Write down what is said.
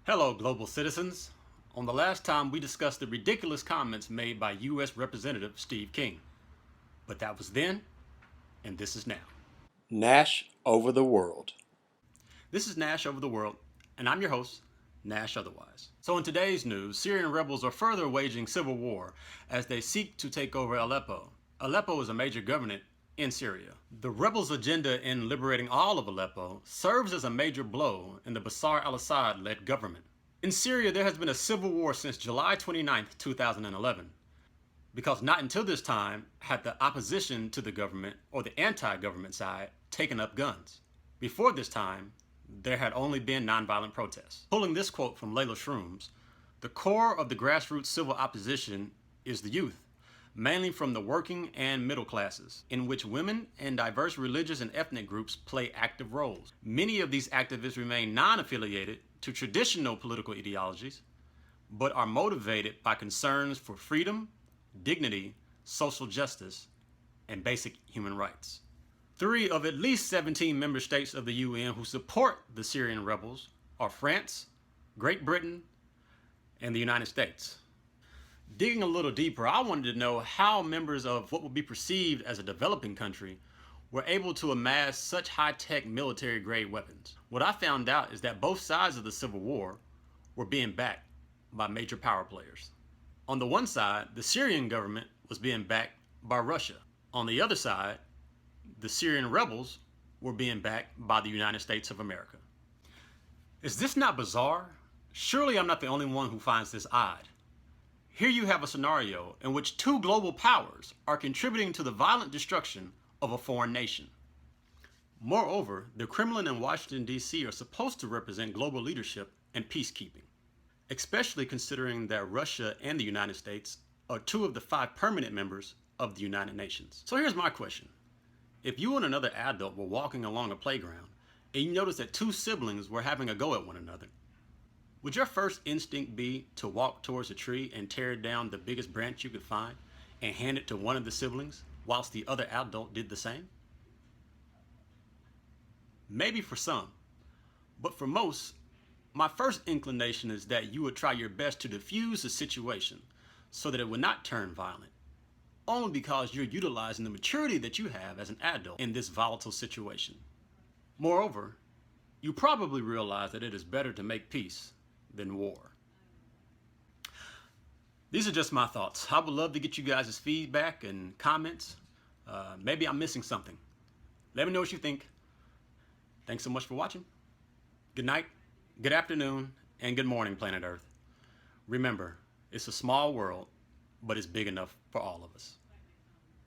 Hello, global citizens. On the last time, we discussed the ridiculous comments made by U.S. Representative Steve King. But that was then, and this is now. Nash over the world. This is Nash Over the World, and I'm your host, Nash Otherwise. So in today's news, Syrian rebels are further waging civil war as they seek to take over Aleppo. Aleppo is a major governorate in Syria. The rebels' agenda in liberating all of Aleppo serves as a major blow in the Bashar al-Assad-led government. In Syria, there has been a civil war since July 29, 2011, because not until this time had the opposition to the government or the anti-government side taken up guns. Before this time, there had only been nonviolent protests. Pulling this quote from Layla Shrooms, the core of the grassroots civil opposition is the youth, mainly from the working and middle classes, in which women and diverse religious and ethnic groups play active roles. Many of these activists remain non-affiliated to traditional political ideologies, but are motivated by concerns for freedom, dignity, social justice, and basic human rights. 3 of at least 17 member states of the UN who support the Syrian rebels are France, Great Britain, and the United States. Digging a little deeper, I wanted to know how members of what would be perceived as a developing country were able to amass such high-tech military-grade weapons. What I found out is that both sides of the Civil War were being backed by major power players. On the one side, the Syrian government was being backed by Russia. On the other side, the Syrian rebels were being backed by the United States of America. Is this not bizarre? Surely I'm not the only one who finds this odd. Here you have a scenario in which 2 global powers are contributing to the violent destruction of a foreign nation. Moreover, the Kremlin and Washington, D.C. are supposed to represent global leadership and peacekeeping, especially considering that Russia and the United States are 2 of the 5 permanent members of the United Nations. So here's my question. If you and another adult were walking along a playground and you noticed that 2 siblings were having a go at one another, would your first instinct be to walk towards a tree and tear down the biggest branch you could find and hand it to one of the siblings whilst the other adult did the same? Maybe for some, but for most, my first inclination is that you would try your best to defuse the situation so that it would not turn violent, only because you're utilizing the maturity that you have as an adult in this volatile situation. Moreover, you probably realize that it is better to make peace than war. These are just my thoughts. I would love to get you guys' feedback and comments. Maybe I'm missing something. Let me know what you think. Thanks so much for watching. Good night, good afternoon, and good morning, planet Earth. Remember, it's a small world, but it's big enough for all of us.